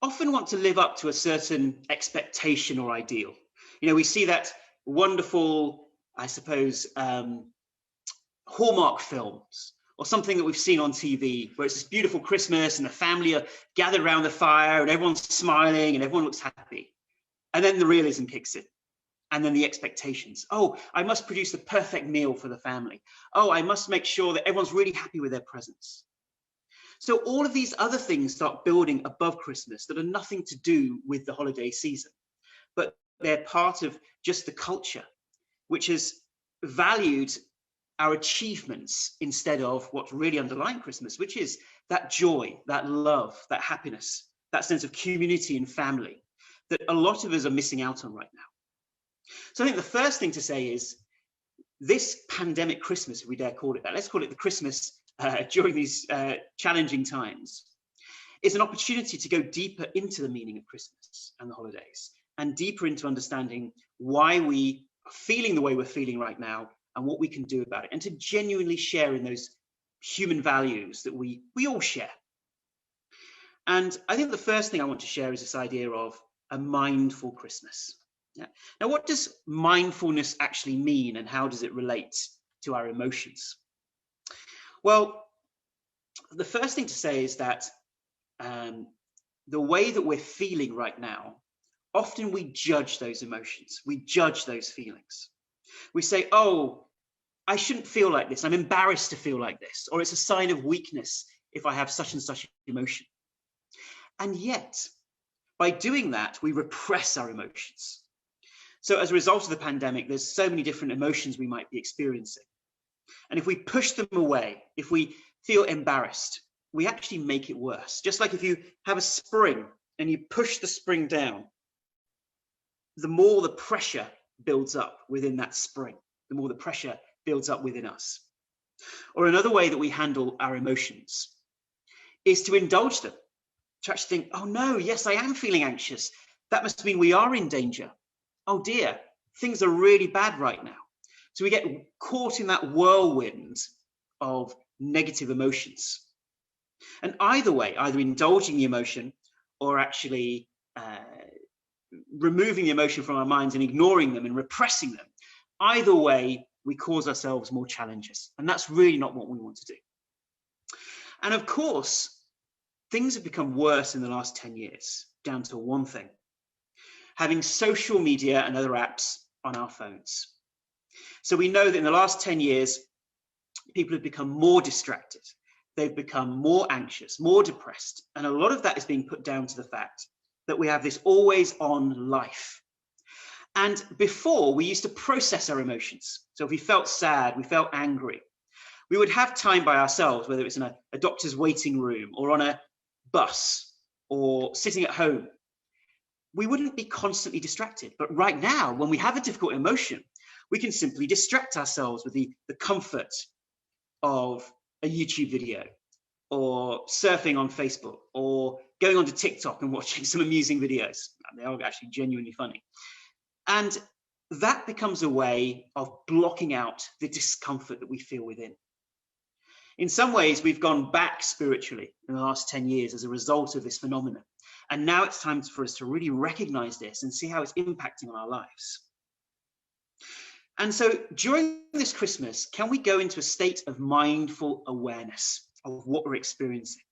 often want to live up to a certain expectation or ideal. You know, we see that wonderful, I suppose, Hallmark films or something that we've seen on TV where it's this beautiful Christmas and the family are gathered around the fire and everyone's smiling and everyone looks happy. And then the realism kicks in. And then the expectations. Oh, I must produce the perfect meal for the family. Oh, I must make sure that everyone's really happy with their presents. So all of these other things start building above Christmas that are nothing to do with the holiday season, but they're part of just the culture, which has valued our achievements instead of what's really underlying Christmas, which is that joy, that love, that happiness, that sense of community and family that a lot of us are missing out on right now. So I think the first thing to say is this pandemic Christmas, if we dare call it that, let's call it the Christmas during these challenging times, is an opportunity to go deeper into the meaning of Christmas and the holidays and deeper into understanding why we are feeling the way we're feeling right now and what we can do about it, and to genuinely share in those human values that we all share. And I think the first thing I want to share is this idea of a mindful Christmas. Yeah. Now, what does mindfulness actually mean and how does it relate to our emotions? Well, the first thing to say is that the way that we're feeling right now, often we judge those emotions, we judge those feelings. We say, oh, I shouldn't feel like this, I'm embarrassed to feel like this, or it's a sign of weakness if I have such and such emotion. And yet, by doing that, we repress our emotions. So as a result of the pandemic, there's so many different emotions we might be experiencing. And if we push them away, if we feel embarrassed, we actually make it worse. Just like if you have a spring and you push the spring down, the more the pressure builds up within that spring, the more the pressure builds up within us. Or another way that we handle our emotions is to indulge them, to actually think, oh no, yes, I am feeling anxious. That must mean we are in danger. Oh dear, things are really bad right now. So we get caught in that whirlwind of negative emotions. And either way, either indulging the emotion or actually removing the emotion from our minds and ignoring them and repressing them, either way, we cause ourselves more challenges. And that's really not what we want to do. And of course, things have become worse in the last 10 years, down to one thing: having social media and other apps on our phones. So we know that in the last 10 years, people have become more distracted. They've become more anxious, more depressed. And a lot of that is being put down to the fact that we have this always on life. And before, we used to process our emotions. So if we felt sad, we felt angry, we would have time by ourselves, whether it's in a doctor's waiting room or on a bus or sitting at home. We wouldn't be constantly distracted. But right now, when we have a difficult emotion, we can simply distract ourselves with the comfort of a YouTube video or surfing on Facebook or going onto TikTok and watching some amusing videos. They are actually genuinely funny. And that becomes a way of blocking out the discomfort that we feel within. In some ways, we've gone back spiritually in the last 10 years as a result of this phenomenon. And now it's time for us to really recognize this and see how it's impacting on our lives. And so during this Christmas, can we go into a state of mindful awareness of what we're experiencing?